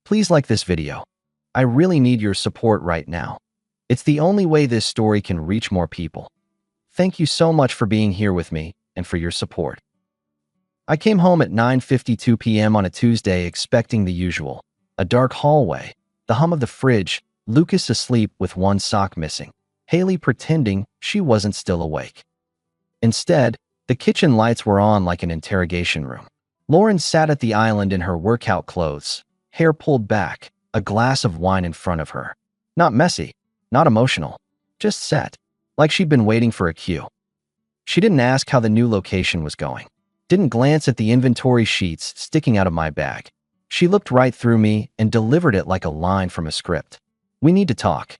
Please like this video. I really need your support right now. It's the only way this story can reach more people. Thank you so much for being here with me and for your support. I came home at 9:52 p.m. on a Tuesday expecting the usual. A dark hallway, the hum of the fridge, Lucas asleep with one sock missing, Haley pretending she wasn't still awake. Instead, the kitchen lights were on like an interrogation room. Lauren sat at the island in her workout clothes, hair pulled back, a glass of wine in front of her. Not messy, not emotional, just set, like she'd been waiting for a cue. She didn't ask how the new location was going. Didn't glance at the inventory sheets sticking out of my bag. She looked right through me and delivered it like a line from a script. We need to talk.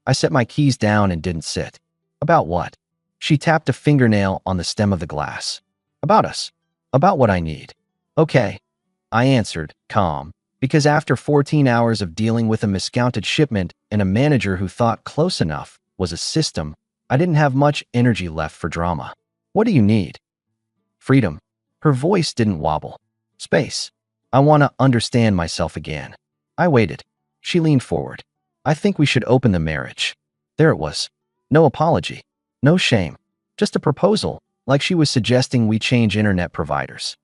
I set my keys down and didn't sit. About what? She tapped a fingernail on the stem of the glass. About us. About what I need. Okay. I answered, calm, because after 14 hours of dealing with a miscounted shipment and a manager who thought close enough was a system, I didn't have much energy left for drama. What do you need? Freedom. Her voice didn't wobble. Space. I want to understand myself again. I waited. She leaned forward. I think we should open the marriage. There it was. No apology. No shame. Just a proposal, like she was suggesting we change internet providers.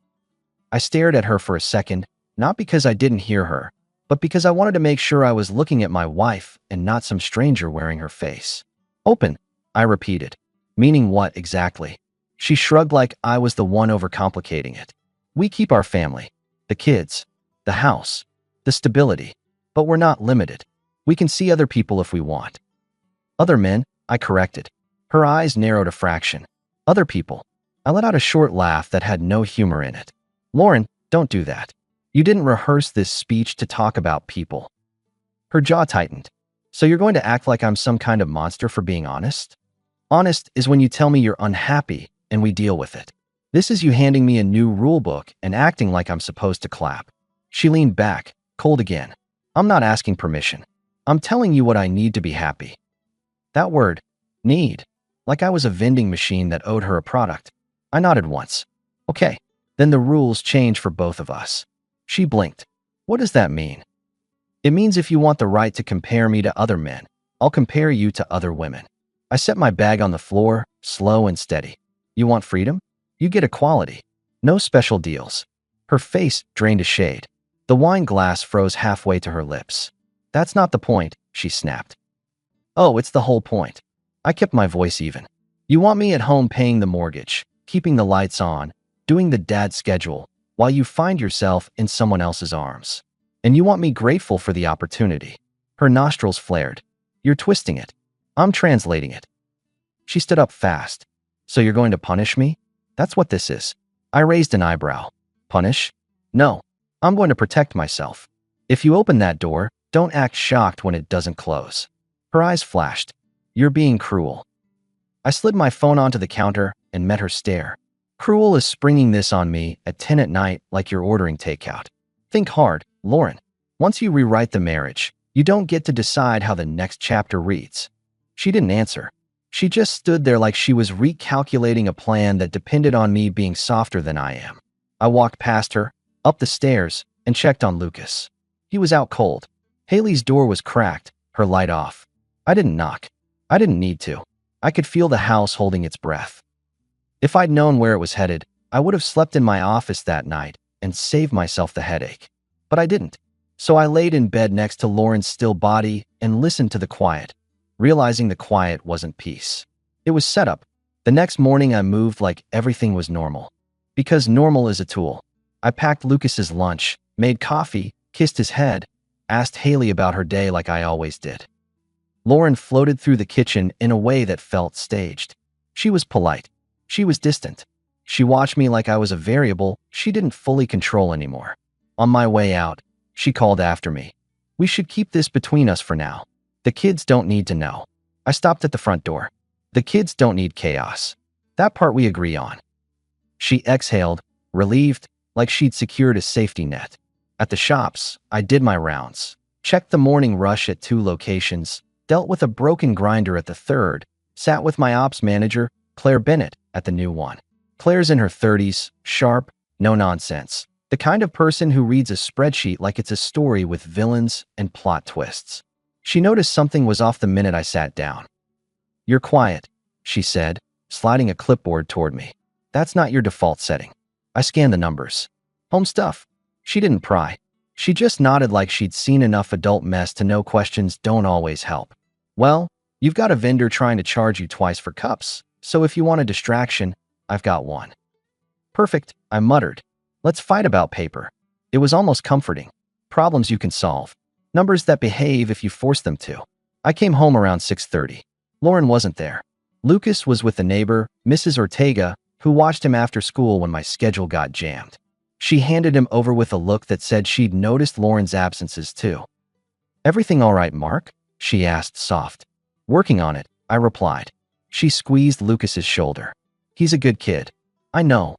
I stared at her for a second, not because I didn't hear her, but because I wanted to make sure I was looking at my wife and not some stranger wearing her face. Open, I repeated. Meaning what exactly? She shrugged like I was the one overcomplicating it. We keep our family, the kids, the house, the stability, but we're not limited. We can see other people if we want. Other men, I corrected. Her eyes narrowed a fraction. Other people. I let out a short laugh that had no humor in it. Lauren, don't do that. You didn't rehearse this speech to talk about people. Her jaw tightened. So you're going to act like I'm some kind of monster for being honest? Honest is when you tell me you're unhappy and we deal with it. This is you handing me a new rule book and acting like I'm supposed to clap. She leaned back, cold again. I'm not asking permission. I'm telling you what I need to be happy. That word, need, like I was a vending machine that owed her a product. I nodded once. Okay, then the rules change for both of us. She blinked. What does that mean? It means if you want the right to compare me to other men, I'll compare you to other women. I set my bag on the floor, slow and steady. You want freedom? You get equality. No special deals. Her face drained a shade. The wine glass froze halfway to her lips. That's not the point, she snapped. Oh, it's the whole point. I kept my voice even. You want me at home paying the mortgage, keeping the lights on, doing the dad schedule, while you find yourself in someone else's arms. And you want me grateful for the opportunity. Her nostrils flared. You're twisting it. I'm translating it. She stood up fast. So you're going to punish me? That's what this is. I raised an eyebrow. Punish? No. I'm going to protect myself. If you open that door, don't act shocked when it doesn't close. Her eyes flashed. You're being cruel. I slid my phone onto the counter and met her stare. Cruel is springing this on me at 10 at night like you're ordering takeout. Think hard, Lauren. Once you rewrite the marriage, you don't get to decide how the next chapter reads. She didn't answer. She just stood there like she was recalculating a plan that depended on me being softer than I am. I walked past her, up the stairs, and checked on Lucas. He was out cold. Haley's door was cracked, her light off. I didn't knock. I didn't need to. I could feel the house holding its breath. If I'd known where it was headed, I would have slept in my office that night and saved myself the headache. But I didn't. So I laid in bed next to Lauren's still body and listened to the quiet, realizing the quiet wasn't peace. It was setup. The next morning I moved like everything was normal. Because normal is a tool. I packed Lucas's lunch, made coffee, kissed his head, asked Haley about her day like I always did. Lauren floated through the kitchen in a way that felt staged. She was polite. She was distant. She watched me like I was a variable she didn't fully control anymore. On my way out, she called after me. We should keep this between us for now. The kids don't need to know. I stopped at the front door. The kids don't need chaos. That part we agree on. She exhaled, relieved, like she'd secured a safety net. At the shops, I did my rounds, checked the morning rush at 2 locations, dealt with a broken grinder at the 3rd, sat with my ops manager, Claire Bennett, at the new one. Claire's in her 30s, sharp, no nonsense. The kind of person who reads a spreadsheet like it's a story with villains and plot twists. She noticed something was off the minute I sat down. "You're quiet," she said, sliding a clipboard toward me. "That's not your default setting." I scanned the numbers. "Home stuff." She didn't pry. She just nodded like she'd seen enough adult mess to know questions don't always help. "Well, you've got a vendor trying to charge you twice for cups, so if you want a distraction, I've got one." "Perfect," I muttered. "Let's fight about paper." It was almost comforting. Problems you can solve. Numbers that behave if you force them to. I came home around 6:30. Lauren wasn't there. Lucas was with a neighbor, Mrs. Ortega, who watched him after school when my schedule got jammed. She handed him over with a look that said she'd noticed Lauren's absences too. "Everything all right, Mark?" she asked, soft. "Working on it," I replied. She squeezed Lucas's shoulder. "He's a good kid." "I know."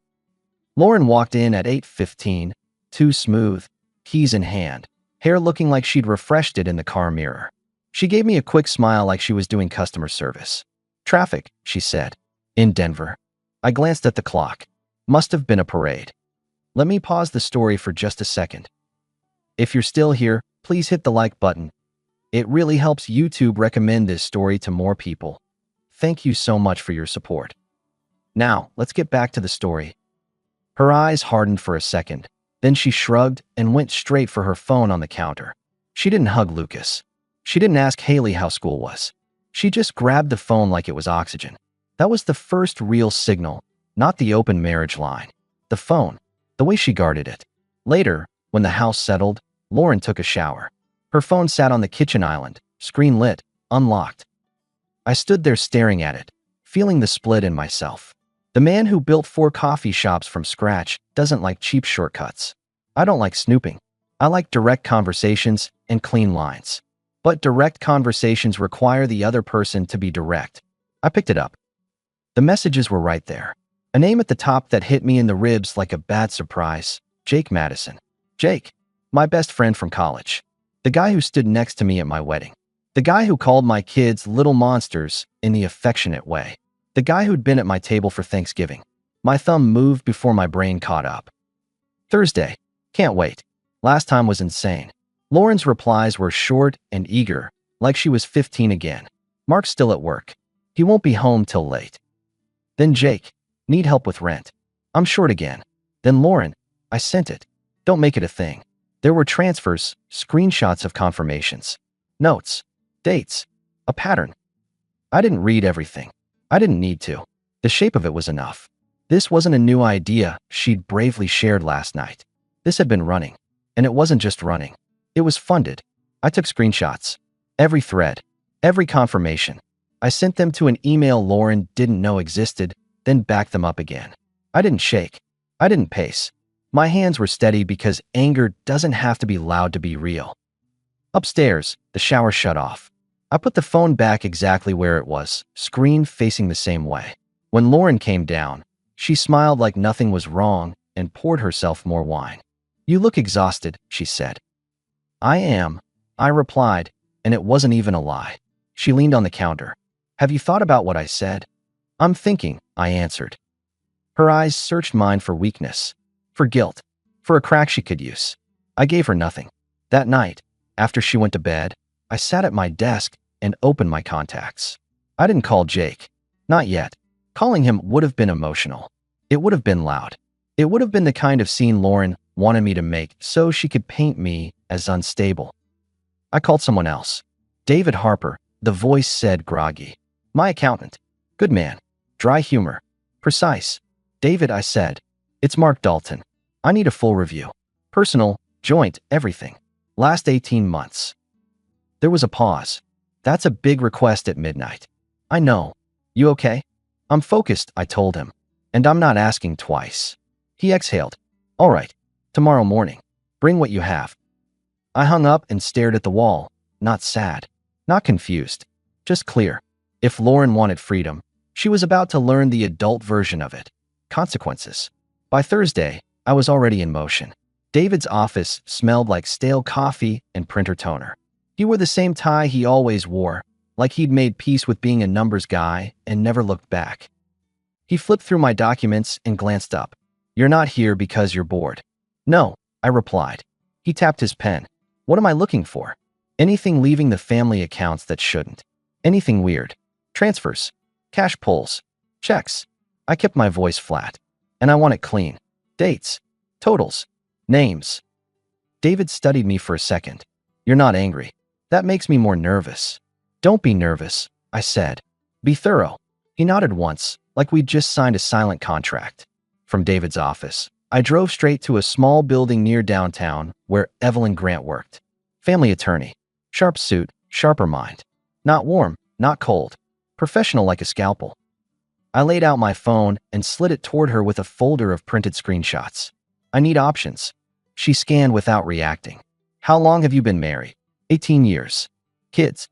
Lauren walked in at 8:15, too smooth, keys in hand, hair looking like she'd refreshed it in the car mirror. She gave me a quick smile like she was doing customer service. "Traffic," she said. "In Denver." I glanced at the clock. Must have been a parade. Let me pause the story for just a second. If you're still here, please hit the like button. It really helps YouTube recommend this story to more people. Thank you so much for your support. Now, let's get back to the story. Her eyes hardened for a second. Then she shrugged and went straight for her phone on the counter. She didn't hug Lucas. She didn't ask Haley how school was. She just grabbed the phone like it was oxygen. That was the first real signal, not the open marriage line. The phone, the way she guarded it. Later, when the house settled, Lauren took a shower. Her phone sat on the kitchen island, screen lit, unlocked. I stood there staring at it, feeling the split in myself. The man who built 4 coffee shops from scratch doesn't like cheap shortcuts. I don't like snooping. I like direct conversations and clean lines. But direct conversations require the other person to be direct. I picked it up. The messages were right there. A name at the top that hit me in the ribs like a bad surprise. Jake Madison. Jake, my best friend from college. The guy who stood next to me at my wedding. The guy who called my kids little monsters in the affectionate way. The guy who'd been at my table for Thanksgiving. My thumb moved before my brain caught up. Thursday. Can't wait. Last time was insane. Lauren's replies were short and eager, like she was 15 again. Mark's still at work. He won't be home till late. Then Jake. Need help with rent. I'm short again. Then Lauren. I sent it. Don't make it a thing. There were transfers, screenshots of confirmations, notes, dates, a pattern. I didn't read everything. I didn't need to. The shape of it was enough. This wasn't a new idea she'd bravely shared last night. This had been running. And it wasn't just running. It was funded. I took screenshots. Every thread. Every confirmation. I sent them to an email Lauren didn't know existed, then backed them up again. I didn't shake. I didn't pace. My hands were steady because anger doesn't have to be loud to be real. Upstairs, the shower shut off. I put the phone back exactly where it was, screen facing the same way. When Lauren came down, she smiled like nothing was wrong and poured herself more wine. "You look exhausted," she said. "I am," I replied, and it wasn't even a lie. She leaned on the counter. "Have you thought about what I said?" "I'm thinking," I answered. Her eyes searched mine for weakness, for guilt, for a crack she could use. I gave her nothing. That night, after she went to bed, I sat at my desk and opened my contacts. I didn't call Jake. Not yet. Calling him would have been emotional. It would have been loud. It would have been the kind of scene Lauren wanted me to make so she could paint me as unstable. I called someone else. David Harper, the voice said groggy. My accountant. Good man. Dry humor. Precise. "David," I said. "It's Mark Dalton. I need a full review. Personal, joint, everything. Last 18 months. There was a pause. That's a big request at midnight. "I know. You okay?" "I'm focused," I told him. "And I'm not asking twice." He exhaled. "All right. Tomorrow morning. Bring what you have." I hung up and stared at the wall, not sad, not confused, just clear. If Lauren wanted freedom, she was about to learn the adult version of it. Consequences. By Thursday, I was already in motion. David's office smelled like stale coffee and printer toner. He wore the same tie he always wore, like he'd made peace with being a numbers guy and never looked back. He flipped through my documents and glanced up. "You're not here because you're bored." No, I replied. He tapped his pen. What am I looking for? Anything leaving the family accounts that shouldn't. Anything weird. Transfers. Cash pulls. Checks. I kept my voice flat. And I want it clean. Dates. Totals. Names. David studied me for a second. You're not angry. That makes me more nervous. Don't be nervous, I said. Be thorough. He nodded once, like we'd just signed a silent contract. From David's office, I drove straight to a small building near downtown where Evelyn Grant worked. Family attorney. Sharp suit, sharper mind. Not warm, not cold. Professional like a scalpel. I laid out my phone and slid it toward her with a folder of printed screenshots. I need options. She scanned without reacting. How long have you been married? 18 years. Kids?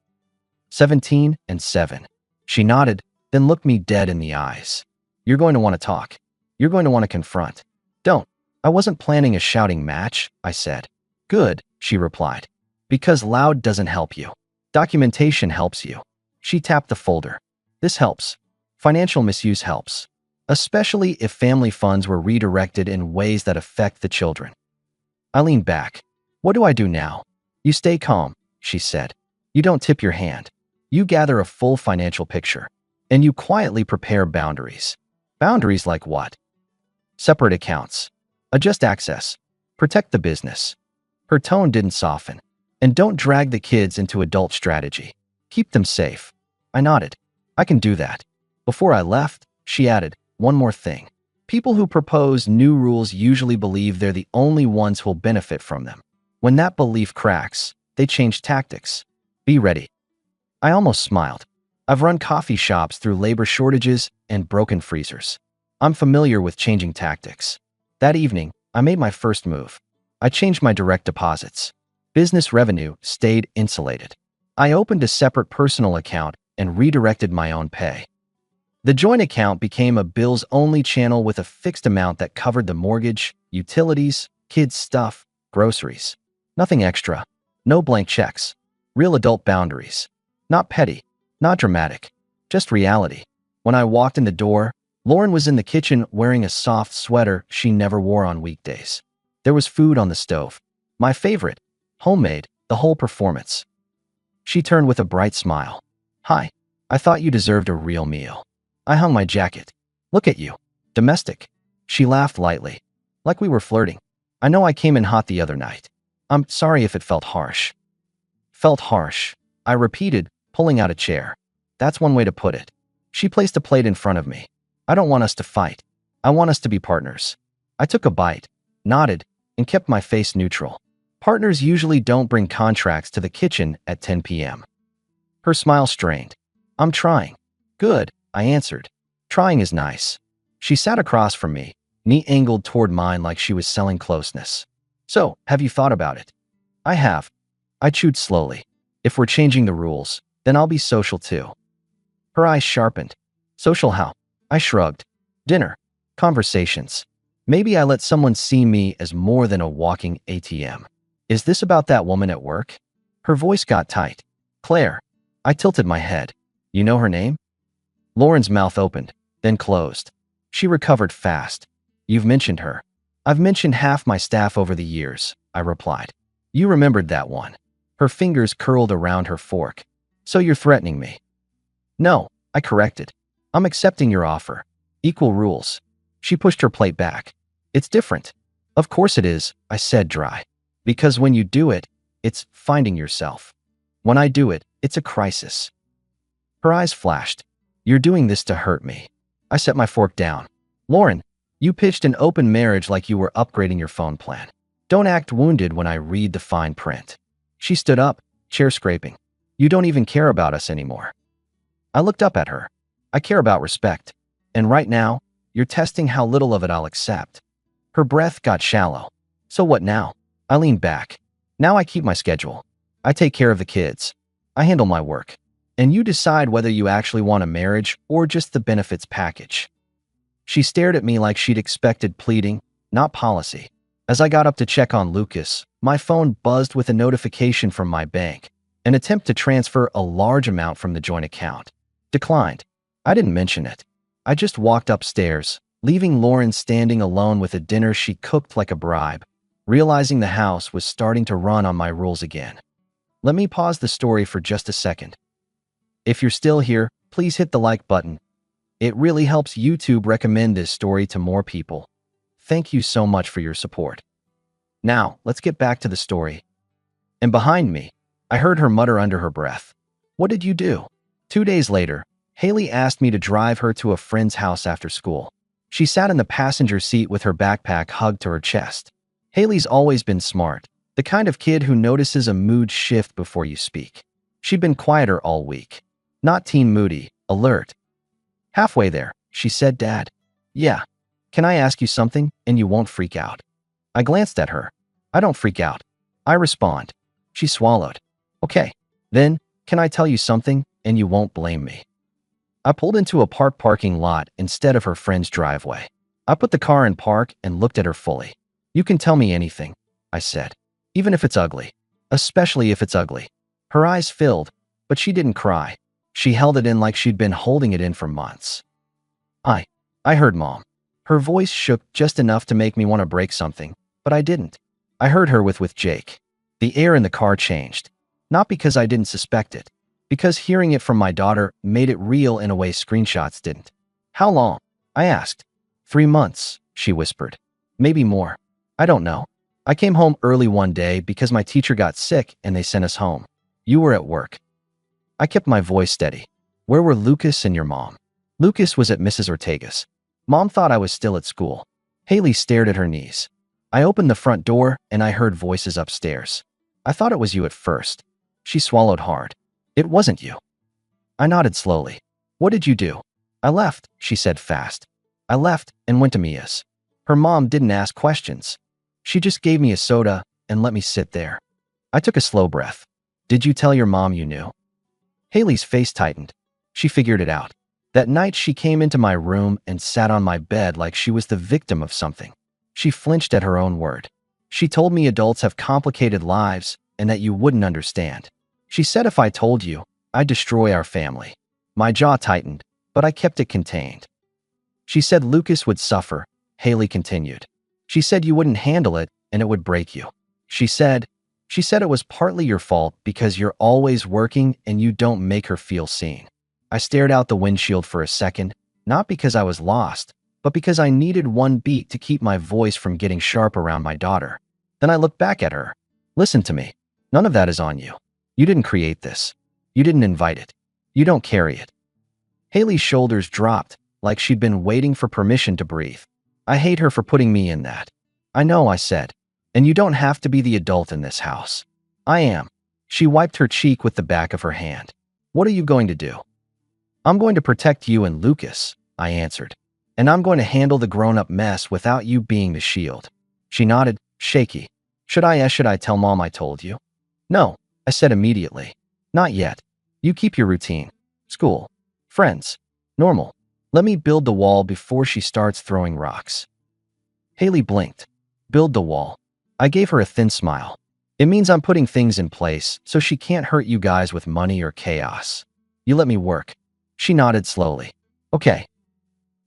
17 and 7. She nodded, then looked me dead in the eyes. You're going to want to talk. You're going to want to confront. Don't. I wasn't planning a shouting match, I said. Good, she replied. Because loud doesn't help you. Documentation helps you. She tapped the folder. This helps. Financial misuse helps. Especially if family funds were redirected in ways that affect the children. I leaned back. What do I do now? You stay calm, she said. You don't tip your hand. You gather a full financial picture. And you quietly prepare boundaries. Boundaries like what? Separate accounts. Adjust access. Protect the business. Her tone didn't soften. And don't drag the kids into adult strategy. Keep them safe. I nodded. I can do that. Before I left, she added, one more thing. People who propose new rules usually believe they're the only ones who'll benefit from them. When that belief cracks, they change tactics. Be ready. I almost smiled. I've run coffee shops through labor shortages and broken freezers. I'm familiar with changing tactics. That evening, I made my first move. I changed my direct deposits. Business revenue stayed insulated. I opened a separate personal account and redirected my own pay. The joint account became a bills-only channel with a fixed amount that covered the mortgage, utilities, kids' stuff, groceries. Nothing extra. No blank checks. Real adult boundaries. Not petty. Not dramatic. Just reality. When I walked in the door, Lauren was in the kitchen wearing a soft sweater she never wore on weekdays. There was food on the stove. My favorite. Homemade. The whole performance. She turned with a bright smile. Hi. I thought you deserved a real meal. I hung my jacket. Look at you. Domestic. She laughed lightly. Like we were flirting. I know I came in hot the other night. I'm sorry if it felt harsh. Felt harsh. I repeated, pulling out a chair. That's one way to put it. She placed a plate in front of me. I don't want us to fight. I want us to be partners. I took a bite, nodded, and kept my face neutral. Partners usually don't bring contracts to the kitchen at 10 p.m. Her smile strained. I'm trying. Good, I answered. Trying is nice. She sat across from me, knee angled toward mine like she was selling closeness. So, have you thought about it? I have. I chewed slowly. If we're changing the rules, then I'll be social too. Her eyes sharpened. Social how? I shrugged. Dinner. Conversations. Maybe I let someone see me as more than a walking ATM. Is this about that woman at work? Her voice got tight. Claire. I tilted my head. You know her name? Lauren's mouth opened, then closed. She recovered fast. You've mentioned her. I've mentioned half my staff over the years, I replied. You remembered that one. Her fingers curled around her fork. So you're threatening me? No, I corrected. I'm accepting your offer. Equal rules. She pushed her plate back. It's different. Of course it is, I said dry. Because when you do it, it's finding yourself. When I do it, it's a crisis. Her eyes flashed. You're doing this to hurt me. I set my fork down. Lauren, you pitched an open marriage like you were upgrading your phone plan. Don't act wounded when I read the fine print. She stood up, chair scraping. You don't even care about us anymore. I looked up at her. I care about respect. And right now, you're testing how little of it I'll accept. Her breath got shallow. So what now? I leaned back. Now I keep my schedule. I take care of the kids. I handle my work. And you decide whether you actually want a marriage or just the benefits package. She stared at me like she'd expected pleading, not policy. As I got up to check on Lucas, my phone buzzed with a notification from my bank, an attempt to transfer a large amount from the joint account. Declined. I didn't mention it. I just walked upstairs, leaving Lauren standing alone with a dinner she cooked like a bribe, realizing the house was starting to run on my rules again. Let me pause the story for just a second. If you're still here, please hit the like button. It really helps YouTube recommend this story to more people. Thank you so much for your support. Now, let's get back to the story. And behind me, I heard her mutter under her breath. What did you do? 2 days later, Haley asked me to drive her to a friend's house after school. She sat in the passenger seat with her backpack hugged to her chest. Haley's always been smart, the kind of kid who notices a mood shift before you speak. She'd been quieter all week. Not teen moody, alert. Halfway there, she said, Dad. Yeah. Can I ask you something and you won't freak out? I glanced at her. I don't freak out. I respond. She swallowed. Okay. Then, can I tell you something and you won't blame me? I pulled into a parking lot instead of her friend's driveway. I put the car in park and looked at her fully. You can tell me anything, I said. Even if it's ugly. Especially if it's ugly. Her eyes filled, but she didn't cry. She held it in like she'd been holding it in for months. I heard Mom. Her voice shook just enough to make me want to break something, but I didn't. I heard her with Jake. The air in the car changed. Not because I didn't suspect it. Because hearing it from my daughter made it real in a way screenshots didn't. How long? I asked. 3 months, she whispered. Maybe more. I don't know. I came home early one day because my teacher got sick and they sent us home. You were at work. I kept my voice steady. Where were Lucas and your mom? Lucas was at Mrs. Ortega's. Mom thought I was still at school. Haley stared at her knees. I opened the front door and I heard voices upstairs. I thought it was you at first. She swallowed hard. It wasn't you. I nodded slowly. What did you do? I left, she said fast. I left and went to Mia's. Her mom didn't ask questions. She just gave me a soda and let me sit there. I took a slow breath. Did you tell your mom you knew? Haley's face tightened. She figured it out. That night she came into my room and sat on my bed like she was the victim of something. She flinched at her own word. She told me adults have complicated lives and that you wouldn't understand. She said if I told you, I'd destroy our family. My jaw tightened, but I kept it contained. She said Lucas would suffer, Haley continued. She said you wouldn't handle it and it would break you. She said it was partly your fault because you're always working and you don't make her feel seen. I stared out the windshield for a second, not because I was lost, but because I needed one beat to keep my voice from getting sharp around my daughter. Then I looked back at her. Listen to me. None of that is on you. You didn't create this. You didn't invite it. You don't carry it. Haley's shoulders dropped, like she'd been waiting for permission to breathe. I hate her for putting me in that. I know, I said. And you don't have to be the adult in this house. I am. She wiped her cheek with the back of her hand. What are you going to do? I'm going to protect you and Lucas, I answered. And I'm going to handle the grown-up mess without you being the shield. She nodded, shaky. Should I tell Mom I told you? No, I said immediately. Not yet. You keep your routine. School. Friends. Normal. Let me build the wall before she starts throwing rocks. Haley blinked. Build the wall. I gave her a thin smile. It means I'm putting things in place so she can't hurt you guys with money or chaos. You let me work. She nodded slowly. Okay.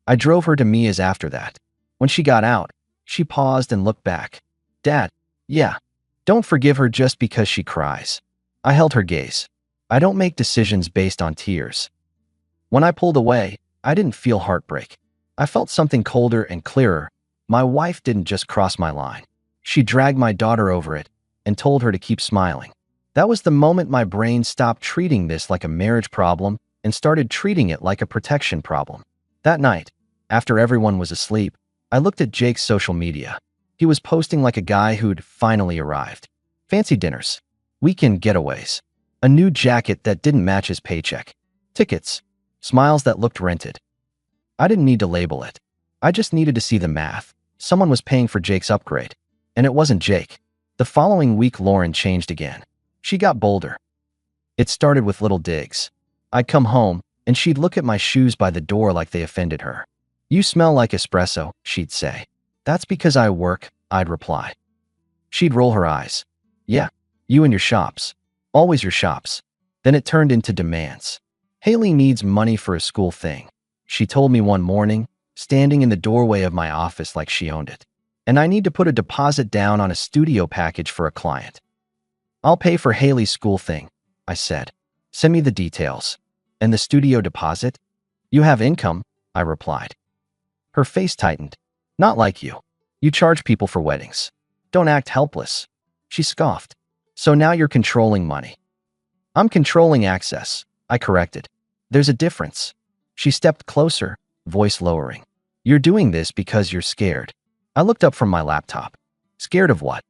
I drove her to Mia's after that. When she got out, she paused and looked back. Dad, yeah. Don't forgive her just because she cries. I held her gaze. I don't make decisions based on tears. When I pulled away, I didn't feel heartbreak. I felt something colder and clearer. My wife didn't just cross my line. She dragged my daughter over it and told her to keep smiling. That was the moment my brain stopped treating this like a marriage problem and started treating it like a protection problem. That night, after everyone was asleep, I looked at Jake's social media. He was posting like a guy who'd finally arrived. Fancy dinners, weekend getaways, a new jacket that didn't match his paycheck, tickets, smiles that looked rented. I didn't need to label it. I just needed to see the math. Someone was paying for Jake's upgrade. And it wasn't Jake. The following week, Lauren changed again. She got bolder. It started with little digs. I'd come home, and she'd look at my shoes by the door like they offended her. You smell like espresso, she'd say. That's because I work, I'd reply. She'd roll her eyes. Yeah, you and your shops. Always your shops. Then it turned into demands. Haley needs money for a school thing. She told me one morning, standing in the doorway of my office like she owned it. and I need to put a deposit down on a studio package for a client. I'll pay for Haley's school thing, I said. Send me the details. And the studio deposit? You have income, I replied. Her face tightened. Not like you. You charge people for weddings. Don't act helpless. She scoffed. So now you're controlling money. I'm controlling access, I corrected. There's a difference. She stepped closer, voice lowering. You're doing this because you're scared. I looked up from my laptop. Scared of what?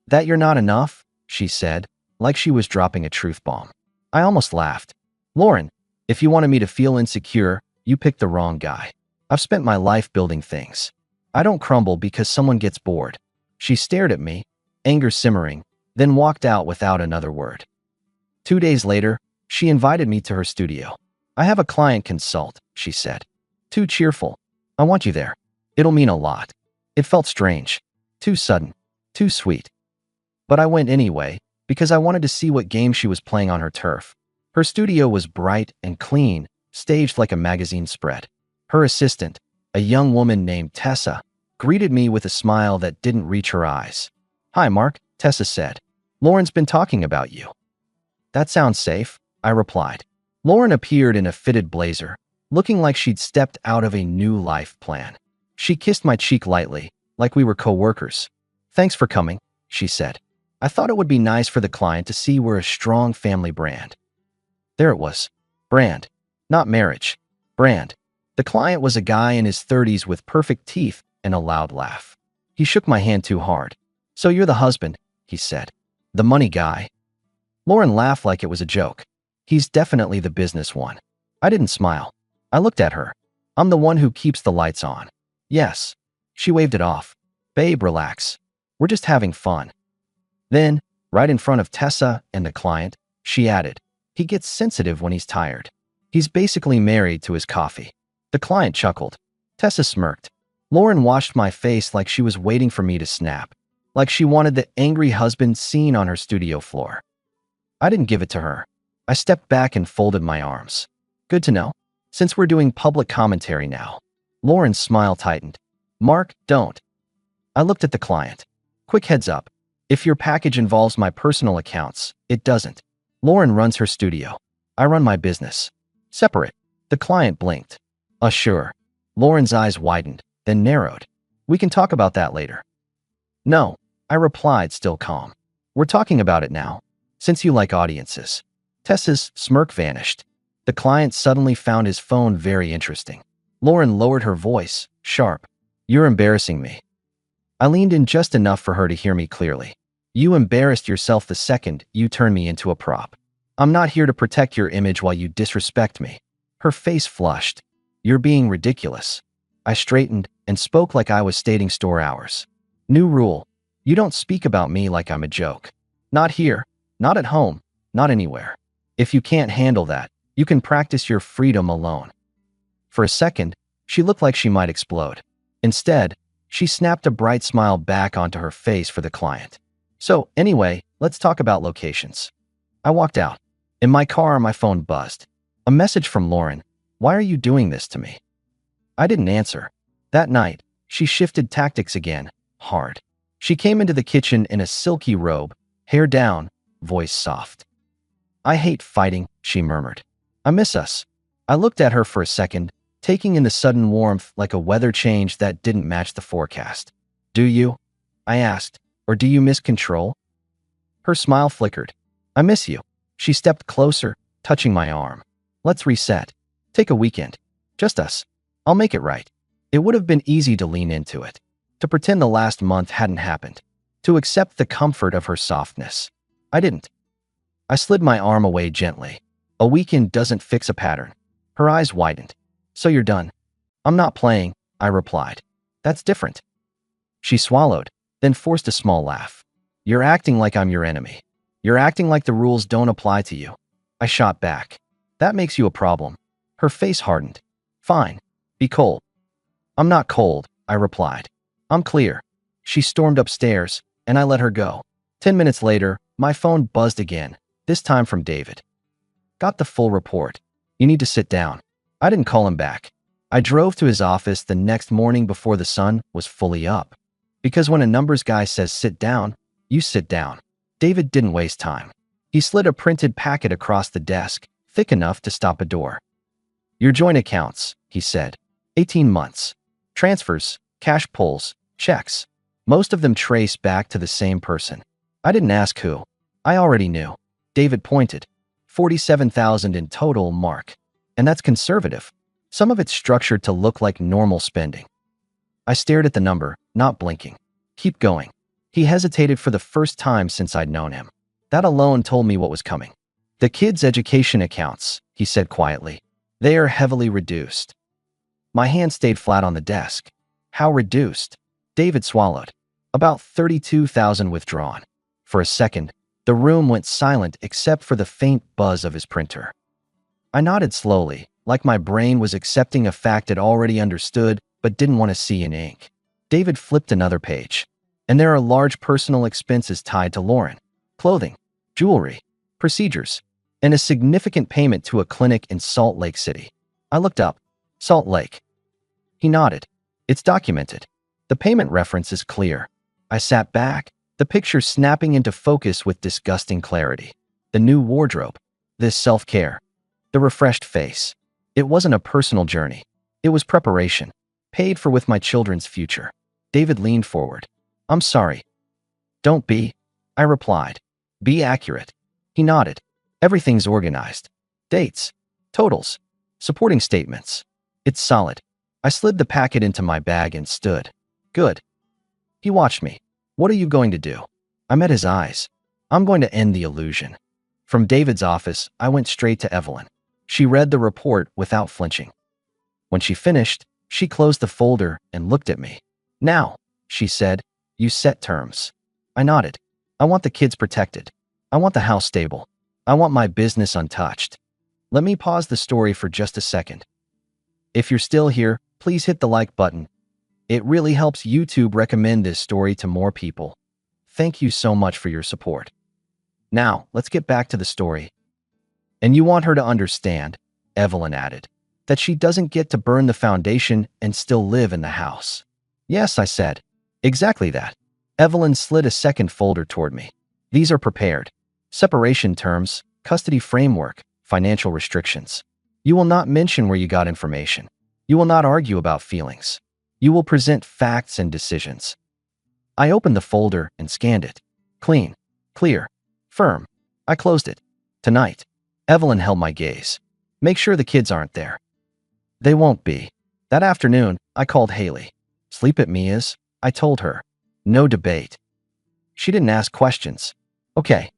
That you're not enough, she said, like she was dropping a truth bomb. I almost laughed. Lauren, if you wanted me to feel insecure, you picked the wrong guy. I've spent my life building things. I don't crumble because someone gets bored. She stared at me, anger simmering, then walked out without another word. 2 days later, she invited me to her studio. I have a client consult, she said. Too cheerful. I want you there. It'll mean a lot. It felt strange. Too sudden. Too sweet. But I went anyway, because I wanted to see what game she was playing on her turf. Her studio was bright and clean, staged like a magazine spread. Her assistant, a young woman named Tessa, greeted me with a smile that didn't reach her eyes. Hi, Mark, Tessa said. Lauren's been talking about you. That sounds safe, I replied. Lauren appeared in a fitted blazer, looking like she'd stepped out of a new life plan. She kissed my cheek lightly, like we were co-workers. Thanks for coming, she said. I thought it would be nice for the client to see we're a strong family brand. There it was. Brand. Not marriage. Brand. The client was a guy in his 30s with perfect teeth and a loud laugh. He shook my hand too hard. So you're the husband, he said. The money guy. Lauren laughed like it was a joke. He's definitely the business one. I didn't smile. I looked at her. I'm the one who keeps the lights on. Yes. She waved it off. Babe, relax. We're just having fun. Then, right in front of Tessa and the client, she added, he gets sensitive when he's tired. He's basically married to his coffee. The client chuckled. Tessa smirked. Lauren washed my face like she was waiting for me to snap, like she wanted the angry husband scene on her studio floor. I didn't give it to her. I stepped back and folded my arms. Good to know. Since we're doing public commentary now. Lauren's smile tightened. Mark, don't. I looked at the client. Quick heads up. If your package involves my personal accounts, it doesn't. Lauren runs her studio. I run my business. Separate. The client blinked. Sure. Lauren's eyes widened, then narrowed. We can talk about that later. No, I replied, still calm. We're talking about it now, since you like audiences. Tessa's smirk vanished. The client suddenly found his phone very interesting. Lauren lowered her voice, sharp. You're embarrassing me. I leaned in just enough for her to hear me clearly. You embarrassed yourself the second you turned me into a prop. I'm not here to protect your image while you disrespect me. Her face flushed. You're being ridiculous. I straightened and spoke like I was stating store hours. New rule. You don't speak about me like I'm a joke. Not here, not at home, not anywhere. If you can't handle that, you can practice your freedom alone. For a second, she looked like she might explode. Instead, she snapped a bright smile back onto her face for the client. So, anyway, let's talk about locations. I walked out. In my car, my phone buzzed. A message from Lauren. Why are you doing this to me? I didn't answer. That night, she shifted tactics again, hard. She came into the kitchen in a silky robe, hair down, voice soft. I hate fighting, she murmured. I miss us. I looked at her for a second, taking in the sudden warmth like a weather change that didn't match the forecast. Do you? I asked. Or do you miss control? Her smile flickered. I miss you. She stepped closer, touching my arm. Let's reset. Take a weekend. Just us. I'll make it right. It would have been easy to lean into it. To pretend the last month hadn't happened. To accept the comfort of her softness. I didn't. I slid my arm away gently. A weekend doesn't fix a pattern. Her eyes widened. So you're done. I'm not playing, I replied. That's different. She swallowed, then forced a small laugh. You're acting like I'm your enemy. You're acting like the rules don't apply to you. I shot back. That makes you a problem. Her face hardened. Fine. Be cold. I'm not cold, I replied. I'm clear. She stormed upstairs, and I let her go. 10 minutes later, my phone buzzed again, this time from David. Got the full report. You need to sit down. I didn't call him back. I drove to his office the next morning before the sun was fully up. Because when a numbers guy says sit down, you sit down. David didn't waste time. He slid a printed packet across the desk, thick enough to stop a door. Your joint accounts, he said. 18 months. Transfers, cash pulls, checks. Most of them trace back to the same person. I didn't ask who. I already knew. David pointed. 47,000 in total, Mark. And that's conservative. Some of it's structured to look like normal spending. I stared at the number, not blinking. Keep going. He hesitated for the first time since I'd known him. That alone told me what was coming. The kids' education accounts, he said quietly. They are heavily reduced. My hand stayed flat on the desk. How reduced? David swallowed. About 32,000 withdrawn. For a second, the room went silent except for the faint buzz of his printer. I nodded slowly, like my brain was accepting a fact it already understood but didn't want to see in ink. David flipped another page. And there are large personal expenses tied to Lauren. Clothing, jewelry, procedures, and a significant payment to a clinic in Salt Lake City. I looked up. Salt Lake. He nodded. It's documented. The payment reference is clear. I sat back, the picture snapping into focus with disgusting clarity. The new wardrobe. This self-care. The refreshed face. It wasn't a personal journey. It was preparation. Paid for with my children's future. David leaned forward. I'm sorry. Don't be. I replied. Be accurate. He nodded. Everything's organized. Dates. Totals. Supporting statements. It's solid. I slid the packet into my bag and stood. Good. He watched me. What are you going to do? I met his eyes. I'm going to end the illusion. From David's office, I went straight to Evelyn. She read the report without flinching. When she finished, she closed the folder and looked at me. Now, she said, you set terms. I nodded. I want the kids protected. I want the house stable. I want my business untouched. Let me pause the story for just a second. If you're still here, please hit the like button. It really helps YouTube recommend this story to more people. Thank you so much for your support. Now, let's get back to the story. And you want her to understand, Evelyn added, that she doesn't get to burn the foundation and still live in the house. Yes, I said. Exactly that. Evelyn slid a second folder toward me. These are prepared. Separation terms, custody framework, financial restrictions. You will not mention where you got information. You will not argue about feelings. You will present facts and decisions. I opened the folder and scanned it. Clean, clear, firm. I closed it. Tonight. Evelyn held my gaze. Make sure the kids aren't there. They won't be. That afternoon, I called Haley. Sleep at Mia's, I told her. No debate. She didn't ask questions. Okay.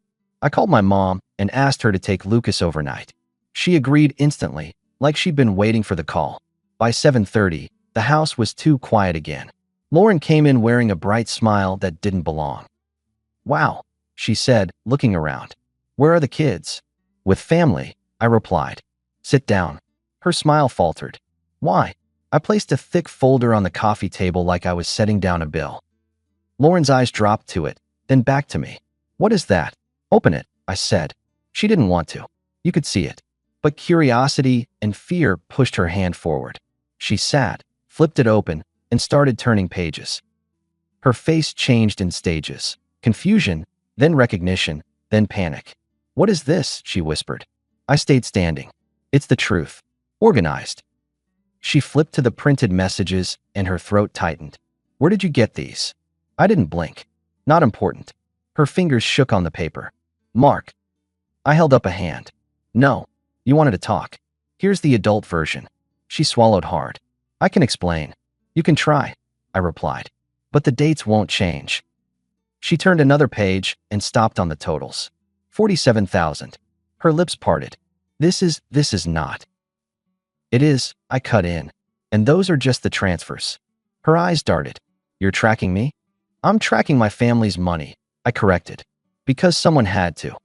I called my mom and asked her to take Lucas overnight. She agreed instantly, like she'd been waiting for the call. By 7:30, the house was too quiet again. Lauren came in wearing a bright smile that didn't belong. Wow, she said, looking around. Where are the kids? With family, I replied. Sit down. Her smile faltered. Why? I placed a thick folder on the coffee table like I was setting down a bill. Lauren's eyes dropped to it, then back to me. What is that? Open it, I said. She didn't want to. You could see it. But curiosity and fear pushed her hand forward. She sat, flipped it open, and started turning pages. Her face changed in stages. Confusion, then recognition, then panic. What is this? She whispered. I stayed standing. It's the truth. Organized. She flipped to the printed messages and her throat tightened. Where did you get these? I didn't blink. Not important. Her fingers shook on the paper. Mark. I held up a hand. No. You wanted to talk. Here's the adult version. She swallowed hard. I can explain. You can try, I replied. But the dates won't change. She turned another page and stopped on the totals. 47,000. Her lips parted. This is not. It is, I cut in. And those are just the transfers. Her eyes darted. You're tracking me? I'm tracking my family's money, I corrected. Because someone had to.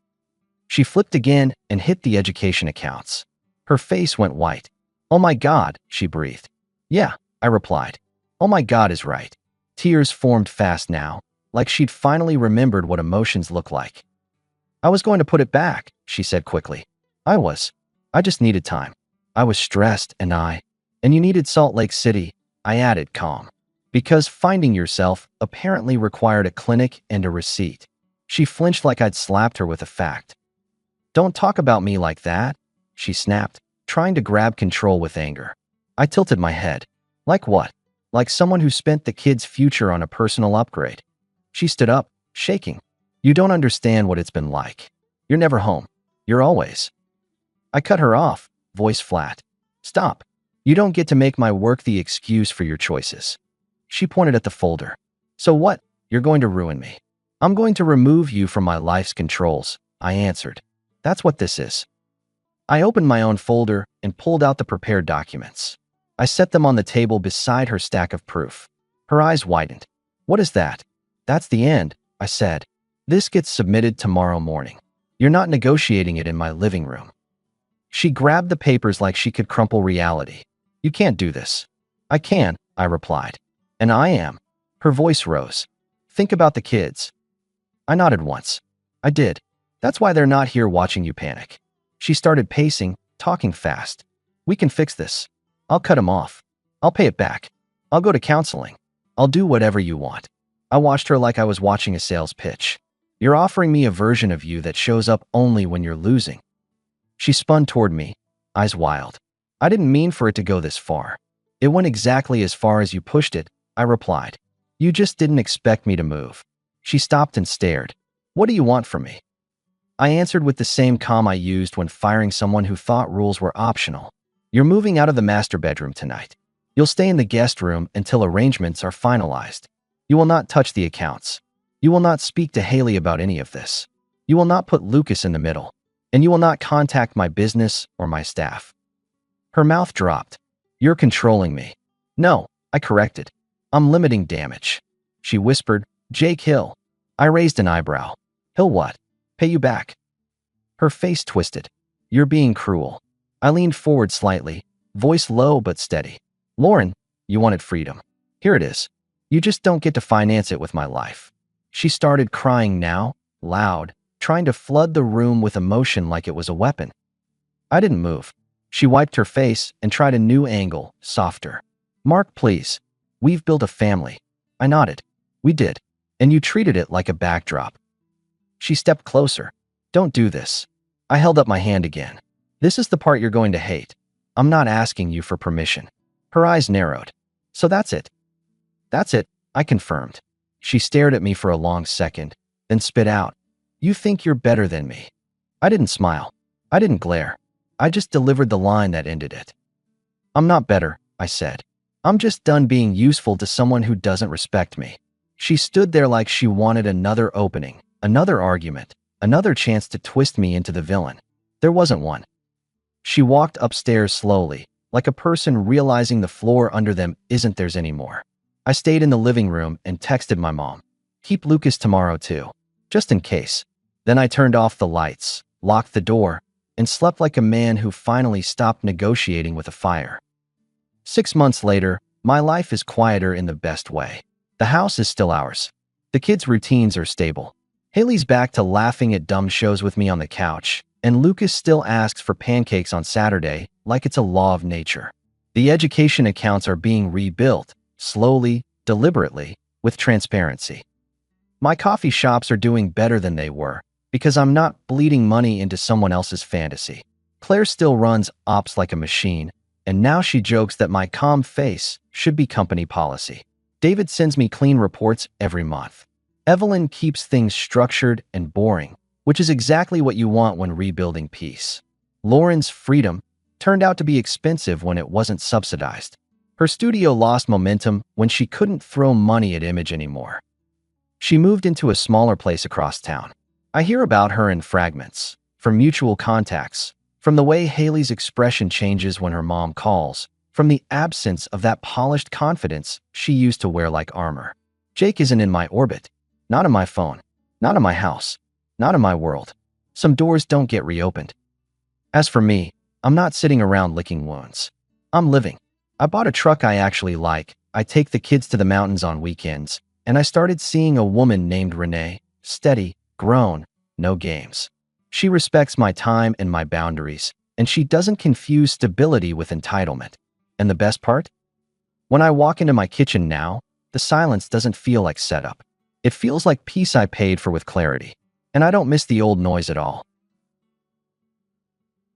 She flipped again and hit the education accounts. Her face went white. Oh my God, she breathed. Yeah, I replied. Oh my God is right. Tears formed fast now, like she'd finally remembered what emotions look like. I was going to put it back, she said quickly. I just needed time. I was stressed and you needed Salt Lake City, I added calm. because finding yourself apparently required a clinic and a receipt. She flinched like I'd slapped her with a fact. Don't talk about me like that, she snapped, trying to grab control with anger. I tilted my head. Like what? Like someone who spent the kid's future on a personal upgrade. She stood up, shaking. You don't understand what it's been like. You're never home. You're always. I cut her off, voice flat. Stop. You don't get to make my work the excuse for your choices. She pointed at the folder. So what? You're going to ruin me. I'm going to remove you from my life's controls, I answered. That's what this is. I opened my own folder and pulled out the prepared documents. I set them on the table beside her stack of proof. Her eyes widened. What is that? That's the end, I said. This gets submitted tomorrow morning. You're not negotiating it in my living room. She grabbed the papers like she could crumple reality. You can't do this. I can, I replied. And I am. Her voice rose. Think about the kids. I nodded once. I did. That's why they're not here watching you panic. She started pacing, talking fast. We can fix this. I'll cut him off. I'll pay it back. I'll go to counseling. I'll do whatever you want. I watched her like I was watching a sales pitch. You're offering me a version of you that shows up only when you're losing. She spun toward me, eyes wild. I didn't mean for it to go this far. It went exactly as far as you pushed it, I replied. You just didn't expect me to move. She stopped and stared. What do you want from me? I answered with the same calm I used when firing someone who thought rules were optional. You're moving out of the master bedroom tonight. You'll stay in the guest room until arrangements are finalized. You will not touch the accounts. You will not speak to Haley about any of this. You will not put Lucas in the middle. And you will not contact my business or my staff. Her mouth dropped. You're controlling me. No, I corrected. I'm limiting damage. She whispered, Jake Hill. I raised an eyebrow. Hill what? Pay you back. Her face twisted. You're being cruel. I leaned forward slightly, voice low but steady. Lauren, you wanted freedom. Here it is. You just don't get to finance it with my life. She started crying now, loud, trying to flood the room with emotion like it was a weapon. I didn't move. She wiped her face and tried a new angle, softer. Mark, please. We've built a family. I nodded. We did. And you treated it like a backdrop. She stepped closer. Don't do this. I held up my hand again. This is the part you're going to hate. I'm not asking you for permission. Her eyes narrowed. So that's it. That's it, I confirmed. She stared at me for a long second, then spit out. You think you're better than me. I didn't smile. I didn't glare. I just delivered the line that ended it. I'm not better, I said. I'm just done being useful to someone who doesn't respect me. She stood there like she wanted another opening, another argument, another chance to twist me into the villain. There wasn't one. She walked upstairs slowly, like a person realizing the floor under them isn't theirs anymore. I stayed in the living room and texted my mom. Keep Lucas tomorrow too, just in case. Then I turned off the lights, locked the door, and slept like a man who finally stopped negotiating with a fire. 6 months later, my life is quieter in the best way. The house is still ours. The kids' routines are stable. Haley's back to laughing at dumb shows with me on the couch, and Lucas still asks for pancakes on Saturday like it's a law of nature. The education accounts are being rebuilt, slowly, deliberately, with transparency. My coffee shops are doing better than they were, because I'm not bleeding money into someone else's fantasy. Claire still runs ops like a machine, and now she jokes that my calm face should be company policy. David sends me clean reports every month. Evelyn keeps things structured and boring, which is exactly what you want when rebuilding peace. Lauren's freedom turned out to be expensive when it wasn't subsidized. Her studio lost momentum when she couldn't throw money at Image anymore. She moved into a smaller place across town. I hear about her in fragments, from mutual contacts, from the way Haley's expression changes when her mom calls, from the absence of that polished confidence she used to wear like armor. Jake isn't in my orbit, not in my phone, not in my house, not in my world. Some doors don't get reopened. As for me, I'm not sitting around licking wounds. I'm living. I bought a truck I actually like, I take the kids to the mountains on weekends, and I started seeing a woman named Renee, steady, grown, no games. She respects my time and my boundaries, and she doesn't confuse stability with entitlement. And the best part? When I walk into my kitchen now, The silence doesn't feel like setup. It feels like peace I paid for with clarity. And I don't miss the old noise at all.